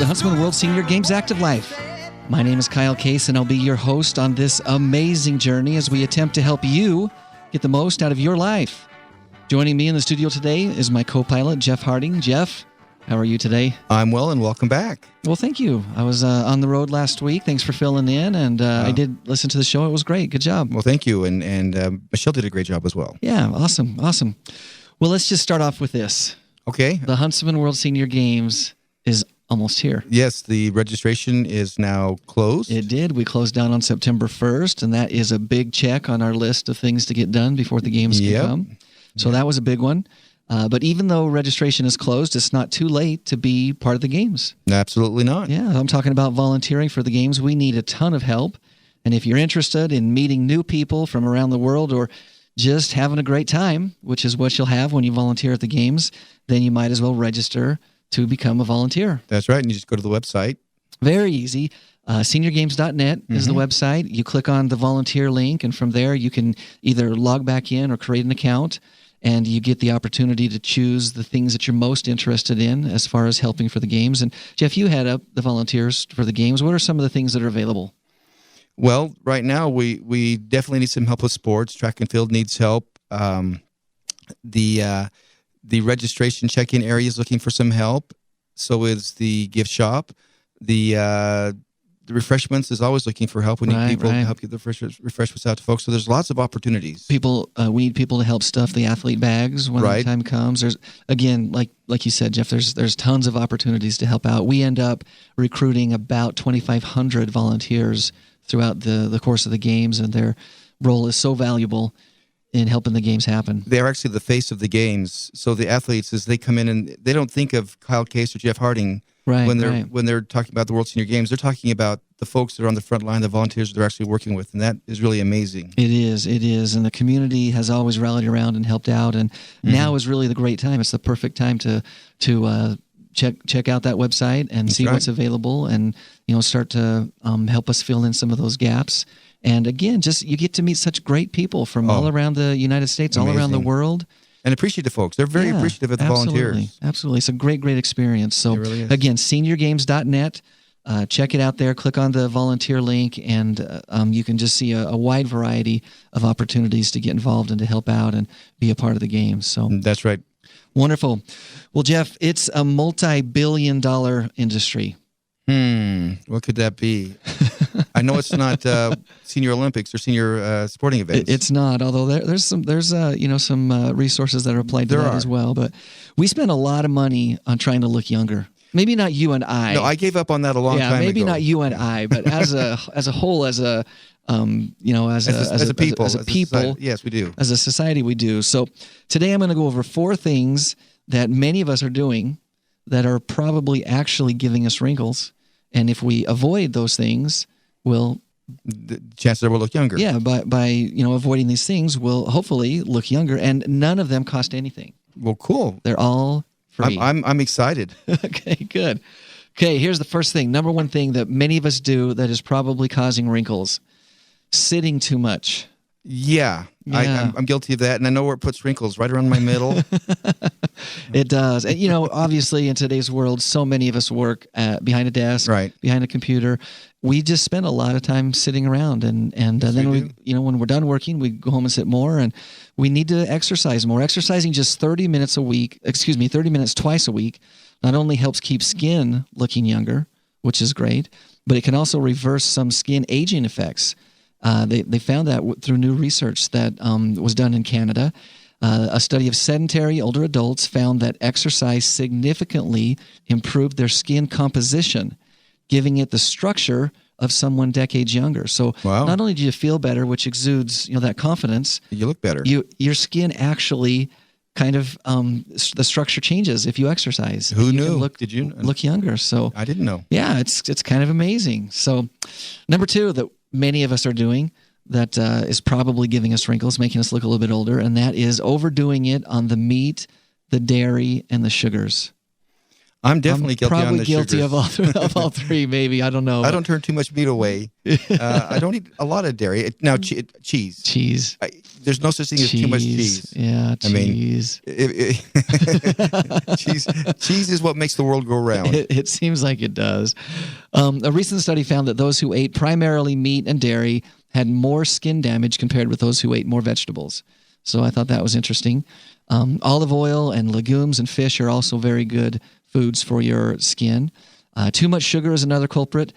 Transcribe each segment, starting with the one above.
the Huntsman World Senior Games Active Life. My name is Kyle Case, and I'll be your host on this amazing journey as we attempt to help you get the most out of your life. Joining me in the studio today is my co-pilot, Jeff Harding. Jeff, how are you today? I'm well, and welcome back. Well, thank you. I was on the road last week. Thanks for filling in, and I did listen to the show. It was great. Good job. Well, thank you, and Michelle did a great job as well. Yeah, awesome. Well, let's just start off with this. Okay. The Huntsman World Senior Games is almost here. Yes, the registration is now closed. It did. We closed down on September 1st, and that is a big check on our list of things to get done before the games can come. So that was a big one. But even though registration is closed, it's not too late to be part of the games. Absolutely not. Yeah, I'm talking about volunteering for the games. We need a ton of help. And if you're interested in meeting new people from around the world or just having a great time, which is what you'll have when you volunteer at the games, then you might as well register to become a volunteer. That's right. And you just go to the website. Very easy. Seniorgames.net is the website. You click on the volunteer link, and from there you can either log back in or create an account, and you get the opportunity to choose the things that you're most interested in as far as helping for the games. And Jeff, you head up the volunteers for the games. What are some of the things that are available? Well, right now we definitely need some help with sports. Track and field needs help. The registration check-in area is looking for some help. So is the gift shop. The refreshments is always looking for help. We need people to help get the refreshments out to folks. So there's lots of opportunities. We need people to help stuff the athlete bags when the time comes. There's, again, like you said, Jeff, there's tons of opportunities to help out. We end up recruiting about 2,500 volunteers throughout the course of the games, and their role is so valuable in helping the games happen. They're actually the face of the games. So the athletes, as they come in, and they don't think of Kyle Case or Jeff Harding when they're talking about the World Senior Games. They're talking about the folks that are on the front line, the volunteers they're actually working with, and that is really amazing. It is, and the community has always rallied around and helped out, and now is really the great time. It's the perfect time to check out that website and see what's available, and start to help us fill in some of those gaps. And again, you get to meet such great people from all around the United States, all around the world. And appreciative folks. They're very appreciative of the volunteers. Absolutely. It's a great experience. So really again, seniorgames.net. Check it out there. Click on the volunteer link, and you can just see a wide variety of opportunities to get involved and to help out and be a part of the games. So that's right. Wonderful. Well, Jeff, it's a multi-billion-dollar industry. What could that be? I know it's not Senior Olympics or senior sporting events. It's not, although there's some resources that are applied to that as well. But we spend a lot of money on trying to look younger. Maybe not you and I. No, I gave up on that a long time ago. Maybe not you and I, but as a whole, as a people, yes, we do. As a society, we do. So today, I'm going to go over 4 things that many of us are doing that are probably actually giving us wrinkles. And if we avoid those things, the chances are we'll look younger. Yeah, by avoiding these things, we'll hopefully look younger, and none of them cost anything. Well, cool. They're all free. I'm excited. Okay, good. Okay, here's the first thing. Number one thing that many of us do that is probably causing wrinkles: sitting too much. Yeah. I'm guilty of that, and I know where it puts wrinkles, right around my middle. It does. And, obviously in today's world, so many of us work behind a desk, behind a computer. We just spend a lot of time sitting around, and then when we're done working, we go home and sit more, and we need to exercise more. Exercising just 30 minutes twice a week, not only helps keep skin looking younger, which is great, but it can also reverse some skin aging effects. They found that through new research that was done in Canada. A study of sedentary older adults found that exercise significantly improved their skin composition, giving it the structure of someone decades younger. So not only do you feel better, which exudes that confidence, you look better. Your skin actually kind of the structure changes if you exercise. Who knew? Did you look younger? So I didn't know. Yeah, it's kind of amazing. So number 2 that many of us are doing that is probably giving us wrinkles, making us look a little bit older, and that is overdoing it on the meat, the dairy, and the sugars. I'm definitely guilty on the guilty sugars. of all three, maybe. I don't know. I don't turn too much meat away. I don't eat a lot of dairy. Now, cheese. Cheese. There's no such thing as too much cheese. Yeah, cheese. Cheese is what makes the world go round. It seems like it does. A recent study found that those who ate primarily meat and dairy had more skin damage compared with those who ate more vegetables. So I thought that was interesting. Olive oil and legumes and fish are also very good foods for your skin. Too much sugar is another culprit.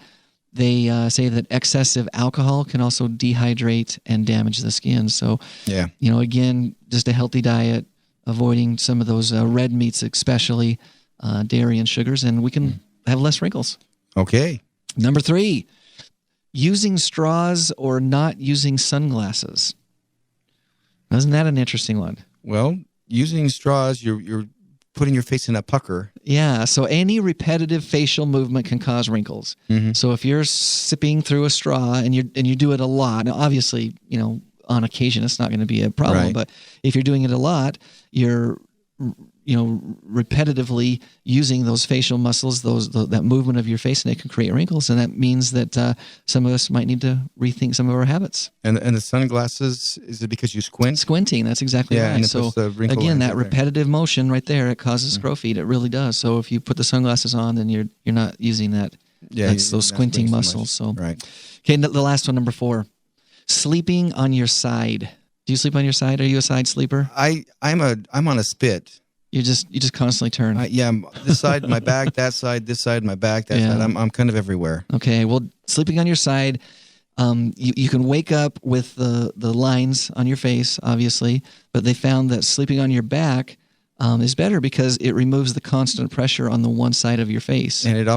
They say that excessive alcohol can also dehydrate and damage the skin. So, again, just a healthy diet, avoiding some of those red meats, especially dairy and sugars, and we can have less wrinkles. Okay. Number 3, using straws or not using sunglasses. Isn't that an interesting one? Well, using straws, you're putting your face in a pucker. Yeah, so any repetitive facial movement can cause wrinkles. Mm-hmm. So if you're sipping through a straw and you do it a lot, now obviously, on occasion it's not going to be a problem, right. But if you're doing it a lot, you're repetitively using those facial muscles, that movement of your face, and it can create wrinkles, and that means that some of us might need to rethink some of our habits. And the sunglasses, is it because you squint? Squinting, that's exactly right. And so again, that repetitive motion right there, it causes scroll feet. It really does. So if you put the sunglasses on, then you're not using that. That's those squinting muscles. So right. Okay, the last one, number 4, sleeping on your side. Do you sleep on your side? Are you a side sleeper? I'm on a spit. You just constantly turn. I'm this side, my back, that side, this side, my back, that side. I'm kind of everywhere. Okay, well, sleeping on your side, you can wake up with the lines on your face, obviously, but they found that sleeping on your back is better because it removes the constant pressure on the one side of your face. And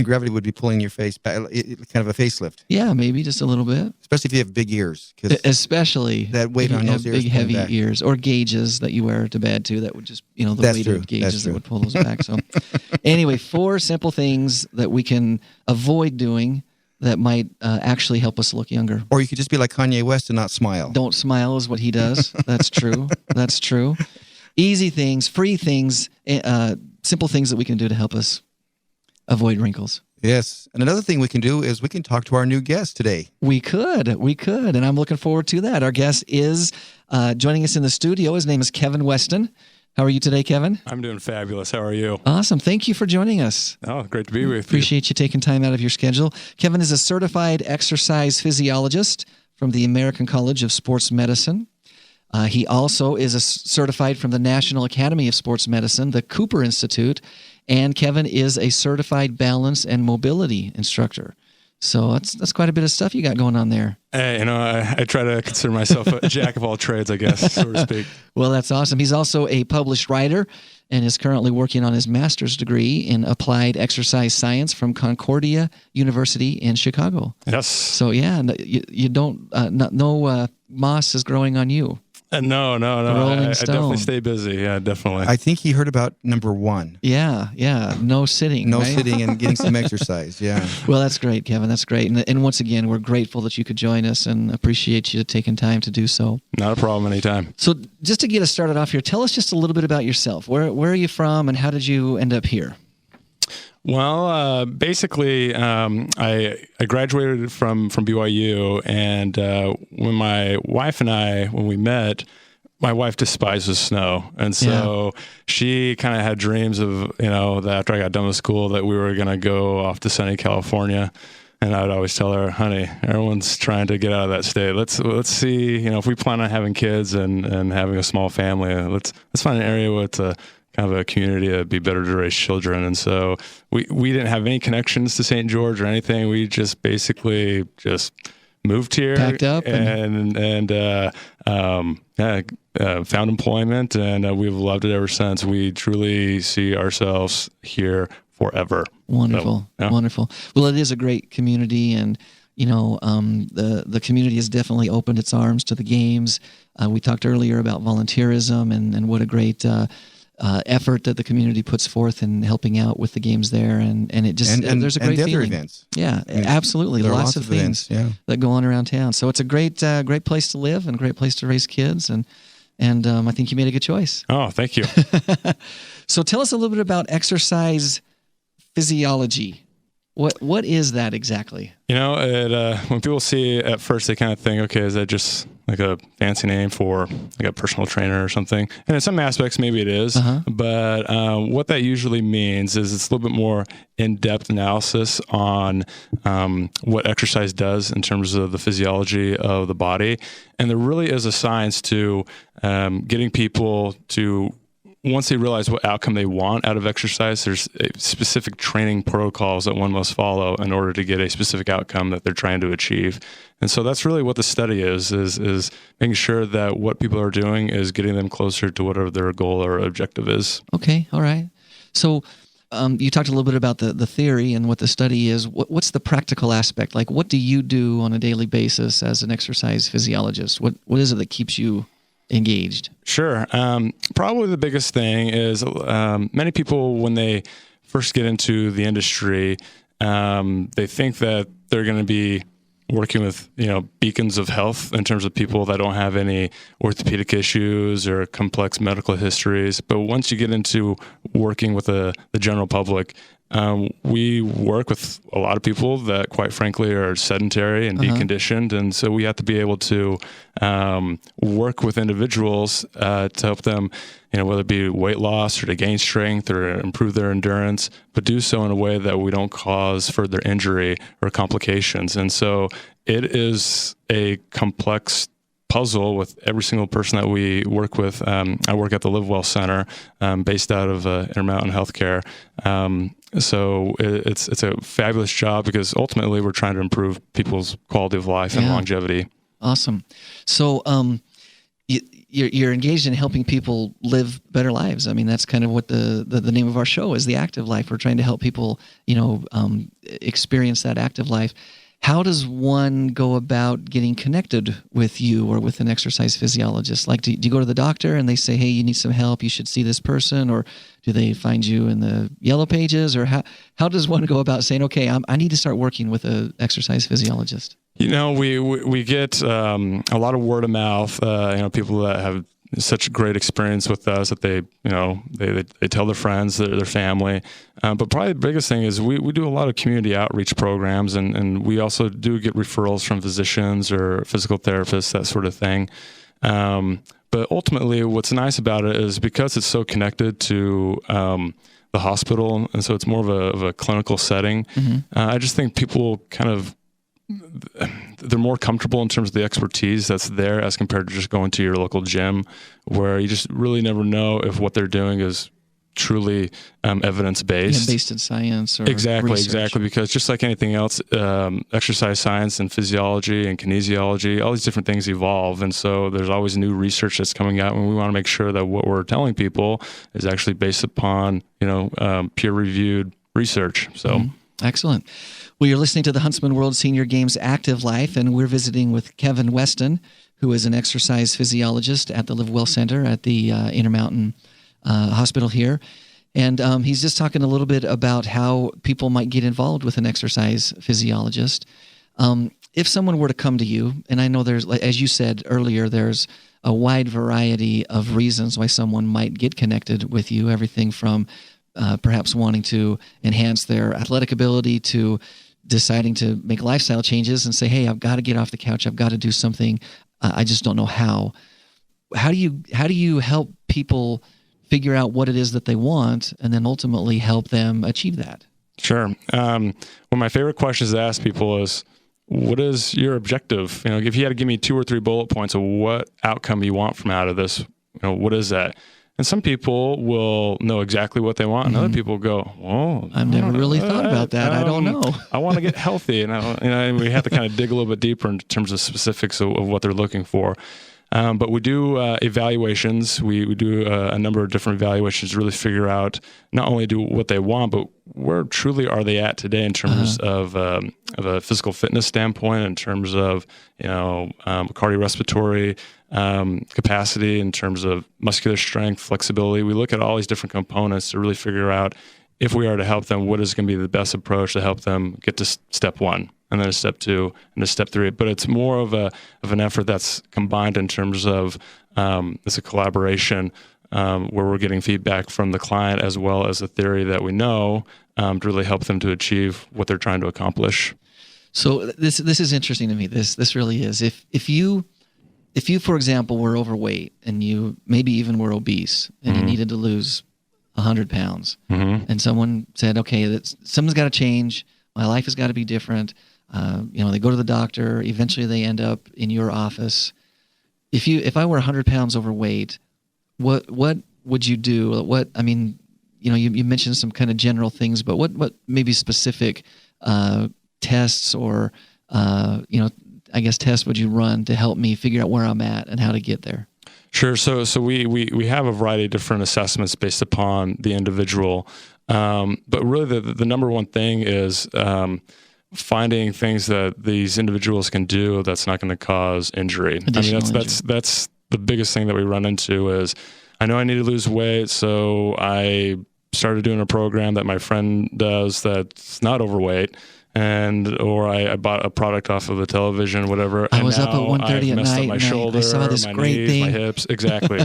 gravity would be pulling your face back, kind of a facelift. Yeah, maybe just a little bit. Especially if you have big ears. Especially that weight on those ears. Big, heavy ears or gauges that you wear to bed too. That would just, the weight of gauges that would pull those back. So anyway, 4 simple things that we can avoid doing that might actually help us look younger. Or you could just be like Kanye West and not smile. Don't smile is what he does. That's true. That's true. Easy things, free things, simple things that we can do to help us avoid wrinkles. Yes. And another thing we can do is we can talk to our new guest today. We could. And I'm looking forward to that. Our guest is joining us in the studio. His name is Kevin Weston. How are you today, Kevin? I'm doing fabulous. How are you? Awesome. Thank you for joining us. Oh, great to be with you. Appreciate you taking time out of your schedule. Kevin is a certified exercise physiologist from the American College of Sports Medicine. He also is certified from the National Academy of Sports Medicine, the Cooper Institute, and Kevin is a certified balance and mobility instructor. So that's quite a bit of stuff you got going on there. Hey, I try to consider myself a jack of all trades, I guess, so to speak. Well, that's awesome. He's also a published writer and is currently working on his master's degree in applied exercise science from Concordia University in Chicago. Yes. So yeah, you don't no moss is growing on you. No. I definitely stay busy. Yeah, definitely. I think he heard about number 1. Yeah. No sitting. No right? sitting and getting some exercise. Yeah. Well, that's great, Kevin. That's great. And once again, we're grateful that you could join us and appreciate you taking time to do so. Not a problem anytime. So just to get us started off here, tell us just a little bit about yourself. Where are you from and how did you end up here? Well, basically, I graduated from BYU, and when my wife and when we met, my wife despises snow, and so she kind of had dreams of, that after I got done with school that we were going to go off to sunny California. And I would always tell her, honey, everyone's trying to get out of that state. Let's see, if we plan on having kids and having a small family, let's find an area with kind of a community that'd be better to raise children. And so we didn't have any connections to St. George or anything. We just basically moved here, packed up, and found employment, and we've loved it ever since. We truly see ourselves here forever. Wonderful. So, yeah. Wonderful. Well, it is a great community, and the community has definitely opened its arms to the games. We talked earlier about volunteerism and what a great effort that the community puts forth in helping out with the games there, and it just there's a great and the feeling. Other events. Yeah, absolutely. Lots of things that go on around town. So it's a great place to live and a great place to raise kids, and I think you made a good choice. Oh, thank you. So tell us a little bit about exercise physiology. What is that exactly? When people see it at first, they kind of think, okay, is that just like a fancy name for like a personal trainer or something? And in some aspects, maybe it is. But what that usually means is it's a little bit more in-depth analysis on what exercise does in terms of the physiology of the body. And there really is a science to getting people to, once they realize what outcome they want out of exercise, there's specific training protocols that one must follow in order to get a specific outcome that they're trying to achieve. And so that's really what the study is making sure that what people are doing is getting them closer to whatever their goal or objective is. Okay, all right. So you talked a little bit about the theory and what the study is. What's the practical aspect? Like, what do you do on a daily basis as an exercise physiologist? What is it that keeps you engaged? Sure. Probably the biggest thing is many people, when they first get into the industry, they think that they're going to be working with, beacons of health in terms of people that don't have any orthopedic issues or complex medical histories. But once you get into working with the general public, we work with a lot of people that, quite frankly, are sedentary and deconditioned. And so we have to be able to work with individuals to help them, whether it be weight loss or to gain strength or improve their endurance, but do so in a way that we don't cause further injury or complications. And so it is a complex puzzle with every single person that we work with. I work at the Live Well Center, based out of Intermountain Healthcare. So it's a fabulous job because ultimately we're trying to improve people's quality of life and longevity. Awesome. So you're engaged in helping people live better lives. I mean, that's kind of what the name of our show is, The Active Life. We're trying to help people, experience that active life. How does one go about getting connected with you or with an exercise physiologist? Like, do you go to the doctor and they say, hey, you need some help, you should see this person? Or do they find you in the yellow pages? Or how does one go about saying, okay, I need to start working with an exercise physiologist? We get a lot of word of mouth, people that have such great experience with us that they tell their friends, their family. But probably the biggest thing is we do a lot of community outreach programs, and we also do get referrals from physicians or physical therapists, that sort of thing. But ultimately, what's nice about it is because it's so connected to the hospital, and so it's more of a clinical setting. I just think people they're more comfortable in terms of the expertise that's there as compared to just going to your local gym, where you just really never know if what they're doing is truly evidence-based. Based in science or Exactly, research. because just like anything else, exercise science and physiology and kinesiology, all these different things evolve. And so there's always new research that's coming out, and we want to make sure that what we're telling people is actually based upon, peer-reviewed research. So Excellent. Well, you're listening to the Huntsman World Senior Games Active Life, and we're visiting with Kevin Weston, who is an exercise physiologist at the Live Well Center at the Intermountain Hospital here. And he's just talking a little bit about how people might get involved with an exercise physiologist. If someone were to come to you, and I know there's, as you said earlier, there's a wide variety of reasons why someone might get connected with you, everything from perhaps wanting to enhance their athletic ability to deciding to make lifestyle changes and say, hey, I've got to get off the couch. I've got to do something. I just don't know how. How do you help people figure out what it is that they want and then ultimately help them achieve that? Sure. One of my favorite questions to ask people is, what is your objective? If you had to give me 2 or 3 bullet points of what outcome you want from out of this, what is that? And some people will know exactly what they want, and other people go, "Oh, I've never really thought about that. I don't know. I want to get healthy," and we have to kind of dig a little bit deeper in terms of specifics of what they're looking for. But we do evaluations. We do a number of different evaluations to really figure out not only do what they want, but where truly are they at today in terms of a physical fitness standpoint, in terms of cardiorespiratory capacity, in terms of muscular strength, flexibility. We look at all these different components to really figure out, if we are to help them, what is going to be the best approach to help them get to step 1, and then a step 2, and a step 3. But it's more of an effort that's combined in terms of it's a collaboration where we're getting feedback from the client as well as the theory that we know, to really help them to achieve what they're trying to accomplish. So this is interesting to me. This really is. If you, for example, were overweight and you maybe even were obese and you needed to lose 100 pounds, and someone said, okay, something's got to change. My life has got to be different. They go to the doctor. Eventually, they end up in your office. If I were 100 pounds overweight, what would you do? You mentioned some kind of general things, but what maybe specific tests or I guess tests would you run to help me figure out where I'm at and how to get there? Sure. So we have a variety of different assessments based upon the individual, but really the number one thing is finding things that these individuals can do that's not going to cause injury. That's the biggest thing that we run into is, I know I need to lose weight, so I started doing a program that my friend does that's not overweight, or I bought a product off of the television, whatever. I was up at 1:30 at night, my shoulder, I saw this my great knees, thing. my hips, exactly.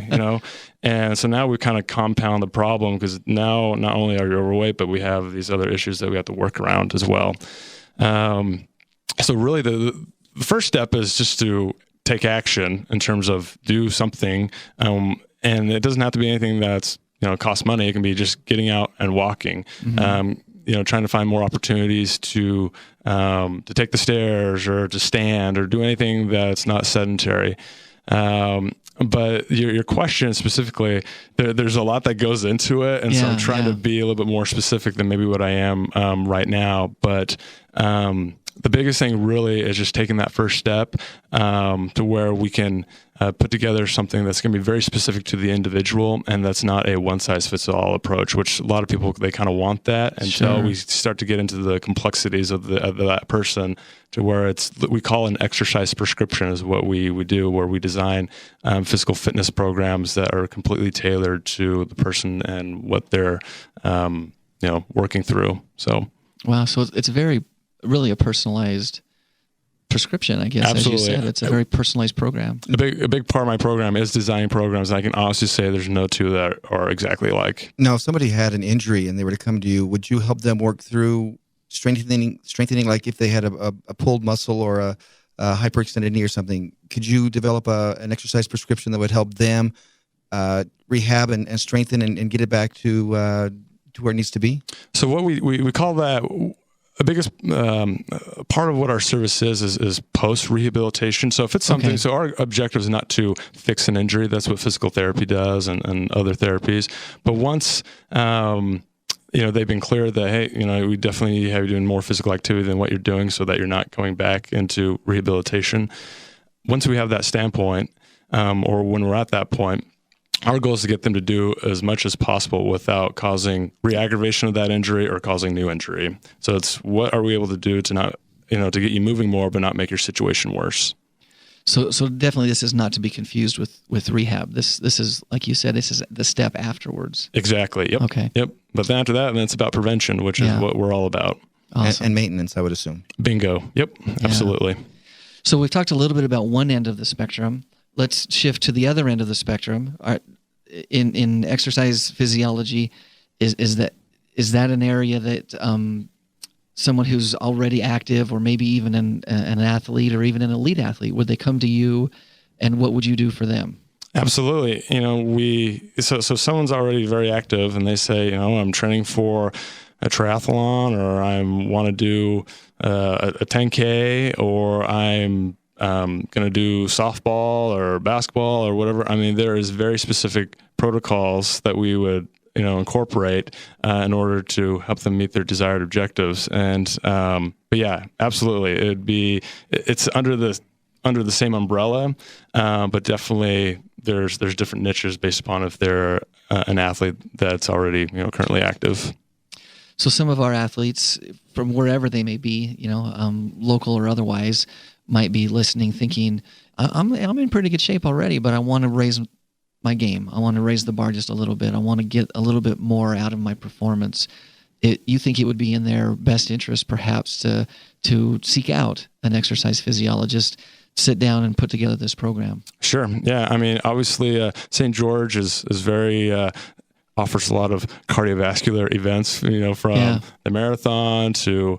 And so now we kind of compound the problem, because now not only are you overweight, but we have these other issues that we have to work around as well. So really, the first step is just to take action in terms of do something, and it doesn't have to be anything that's costs money. It can be just getting out and walking. Trying to find more opportunities to take the stairs or to stand or do anything that's not sedentary. But your question specifically, there's a lot that goes into it, and so I'm trying to be a little bit more specific than maybe what I am right now. But the biggest thing really is just taking that first step to where we can put together something that's going to be very specific to the individual, and that's not a one-size-fits-all approach, which a lot of people, they kind of want that until we start to get into the complexities of that person, to where we call an exercise prescription is what we do, where we design physical fitness programs that are completely tailored to the person and what they're working through. So wow, so it's really a personalized prescription, I guess. Absolutely. As you said, it's a very personalized program. A big part of my program is designing programs. I can honestly say there's no two that are exactly alike. Now, if somebody had an injury and they were to come to you, would you help them work through strengthening? Like if they had a pulled muscle or a hyperextended knee or something, could you develop an exercise prescription that would help them rehab and strengthen and get it back to where it needs to be? So what we call that. The biggest part of what our service is post-rehabilitation. So if it's something, so our objective is not to fix an injury. That's what physical therapy does and other therapies. But once, they've been clear that, hey, we definitely have you doing more physical activity than what you're doing so that you're not going back into rehabilitation. Once we have that standpoint, or when we're at that point, our goal is to get them to do as much as possible without causing re-aggravation of that injury or causing new injury. So it's what are we able to do to not, to get you moving more, but not make your situation worse. So definitely this is not to be confused with rehab. This is, like you said, this is the step afterwards. Exactly. Yep. Okay. Yep. But then after that, then it's about prevention, which is what we're all about. Awesome. And maintenance, I would assume. Bingo. Yep. Absolutely. So we've talked a little bit about one end of the spectrum. Let's shift to the other end of the spectrum. In exercise physiology, is that an area that someone who's already active, or maybe even an athlete, or even an elite athlete, would they come to you, and what would you do for them? Absolutely. So someone's already very active, and they say, I'm training for a triathlon, or I want to do a 10K, or I'm going to do softball or basketball or whatever. I mean, there is very specific protocols that we would, incorporate in order to help them meet their desired objectives. And, but yeah, absolutely. It's under the same umbrella, but definitely there's different niches based upon if they're an athlete that's already, currently active. So some of our athletes, from wherever they may be, local or otherwise, might be listening, thinking, I'm in pretty good shape already, but I want to raise my game. I want to raise the bar just a little bit. I want to get a little bit more out of my performance. You think it would be in their best interest, perhaps, to seek out an exercise physiologist, sit down and put together this program? Sure. Yeah. I mean, obviously, St. George is very offers a lot of cardiovascular events, from the marathon to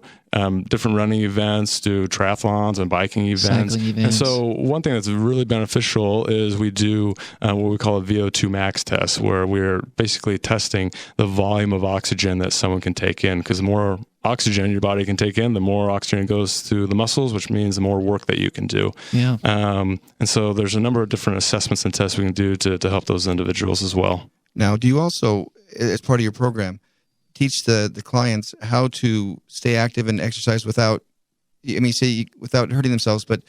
different running events to triathlons and biking events. And so one thing that's really beneficial is we do what we call a VO2 max test, where we're basically testing the volume of oxygen that someone can take in, because the more oxygen your body can take in, the more oxygen goes through the muscles, which means the more work that you can do. Yeah. And so there's a number of different assessments and tests we can do to help those individuals as well. Now, do you also, as part of your program, teach the clients how to stay active and exercise without hurting themselves, but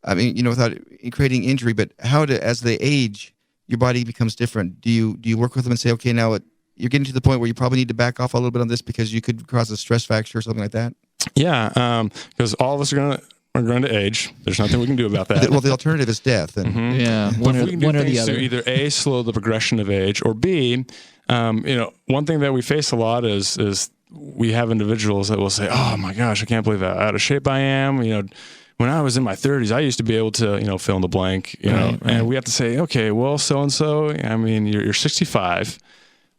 without creating injury, but how to, as they age, your body becomes different? Do you work with them and say, okay, now you're getting to the point where you probably need to back off a little bit on this because you could cause a stress fracture or something like that? Yeah, because all of us are going to age. There's nothing we can do about that. Well, the alternative is death. And Yeah, but we can do things to either A, slow the progression of age, or B, one thing that we face a lot is we have individuals that will say, "Oh my gosh, I can't believe how out of shape I am." When I was in my 30s, I used to be able to, fill in the blank. Right. And we have to say, okay, well, so and so. I mean, you're 65.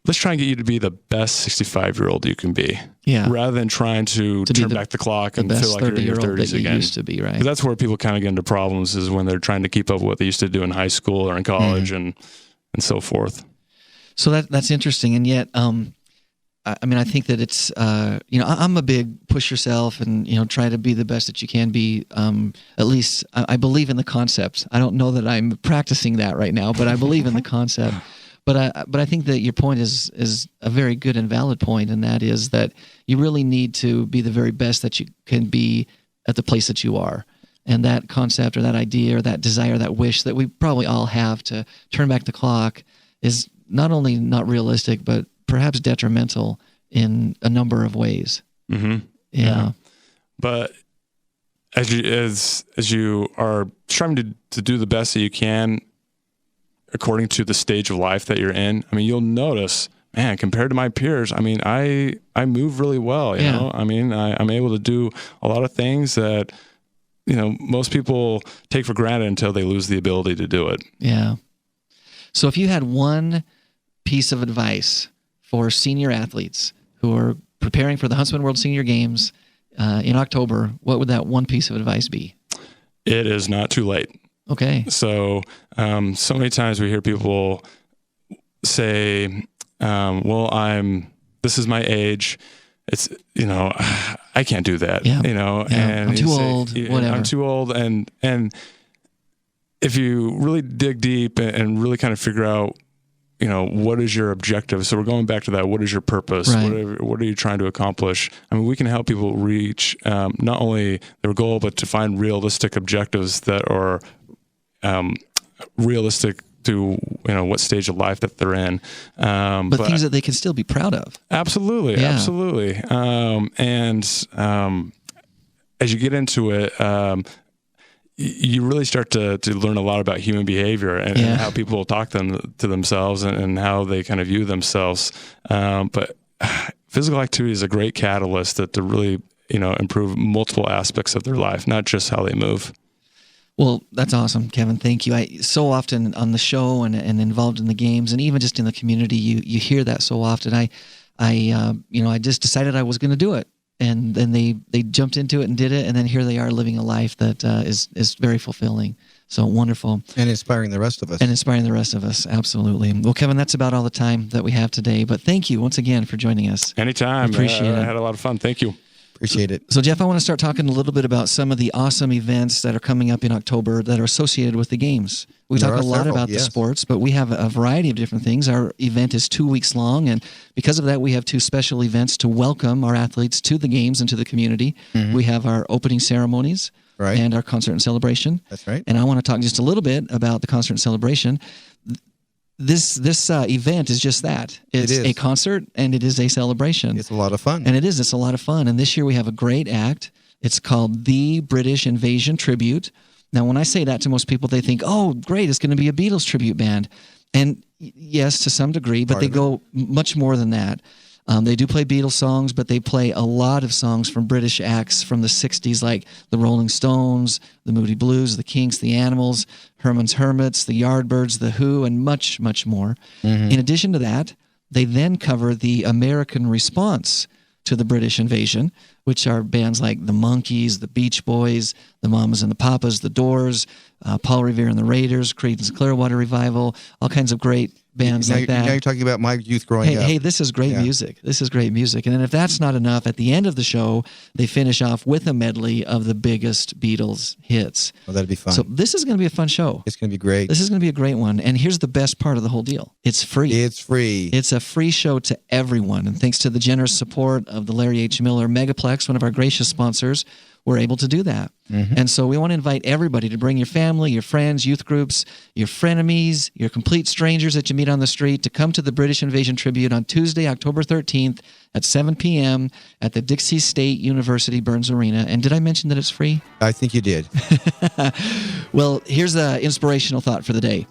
Let's try and get you to be the best 65-year-old you can be. Yeah. Rather than trying to turn back the clock and feel like you're in your 30s again. Used to be, right? Because that's where people kind of get into problems, is when they're trying to keep up with what they used to do in high school or in college and so forth. So that's interesting. And yet, I think that it's, I'm a big push yourself and, try to be the best that you can be. At least I believe in the concept. I don't know that I'm practicing that right now, but I believe in the concept. But I think that your point is a very good and valid point, and that is that you really need to be the very best that you can be at the place that you are. And that concept or that idea or that desire, that wish that we probably all have to turn back the clock is not only not realistic, but perhaps detrimental in a number of ways. Mm-hmm. Yeah. But as you are striving to do the best that you can, according to the stage of life that you're in, you'll notice, man, compared to my peers, I move really well, you know? I'm able to do a lot of things that, most people take for granted until they lose the ability to do it. Yeah. So if you had one piece of advice for senior athletes who are preparing for the Huntsman World Senior Games in October, what would that one piece of advice be? It is not too late. Okay. So, so many times we hear people say, this is my age. It's, I can't do that, and I'm too old, whatever. I'm too old. And if you really dig deep and really kind of figure out, what is your objective? So we're going back to that. What is your purpose? Right. What are you trying to accomplish? We can help people reach not only their goal, but to find realistic objectives that are realistic to what stage of life that they're in, but things that they can still be proud of. Absolutely. And as you get into it, you really start to learn a lot about human behavior and how people talk to themselves and how they kind of view themselves. But physical activity is a great catalyst to really improve multiple aspects of their life, not just how they move. Well, that's awesome, Kevin. Thank you. I so often on the show and involved in the games and even just in the community, you hear that so often. I just decided I was going to do it, and then they jumped into it and did it, and then here they are living a life that is very fulfilling. So wonderful. And inspiring the rest of us. Absolutely. Well, Kevin, that's about all the time that we have today. But thank you once again for joining us. Anytime. Appreciate it. I had a lot of fun. Thank you. Appreciate it. So, Jeff, I want to start talking a little bit about some of the awesome events that are coming up in October that are associated with the games. We talk a lot about the sports, but we have a variety of different things. Our event is 2 weeks long, and because of that, we have two special events to welcome our athletes to the games and to the community. Mm-hmm. We have our opening ceremonies and our concert and celebration. That's right. And I want to talk just a little bit about the concert and celebration. This event is just that. It's a concert and it is a celebration. It's a lot of fun. And it's a lot of fun. And this year we have a great act. It's called The British Invasion Tribute. Now, when I say that to most people, they think, oh, great, it's going to be a Beatles tribute band. And yes, to some degree, but they go much more than that. They do play Beatles songs, but they play a lot of songs from British acts from the 60s, like the Rolling Stones, the Moody Blues, the Kinks, the Animals, Herman's Hermits, the Yardbirds, the Who, and much, much more. Mm-hmm. In addition to that, They then cover the American response to the British invasion, which are bands like the Monkees, the Beach Boys, the Mamas and the Papas, the Doors, Paul Revere and the Raiders, Creedence Clearwater Revival, all kinds of great bands like that. Now you're talking about my youth growing up. Hey, this is great music. This is great music. And then if that's not enough, at the end of the show, they finish off with a medley of the biggest Beatles hits. Oh, that'd be fun. So this is going to be a fun show. It's going to be great. This is going to be a great one. And here's the best part of the whole deal. It's free. It's free. It's a free show to everyone. And thanks to the generous support of the Larry H. Miller Megaplex, one of our gracious sponsors, we're able to do that. Mm-hmm. And so we want to invite everybody to bring your family, your friends, youth groups, your frenemies, your complete strangers that you meet on the street to come to the British Invasion Tribute on Tuesday, October 13th at 7 p.m. at the Dixie State University Burns Arena. And did I mention that it's free? I think you did. Well, here's the inspirational thought for the day.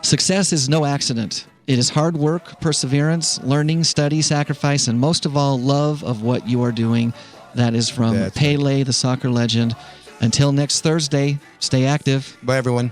Success is no accident. It is hard work, perseverance, learning, study, sacrifice, and most of all, love of what you are doing. That is from Pele, the soccer legend. Until next Thursday, stay active. Bye, everyone.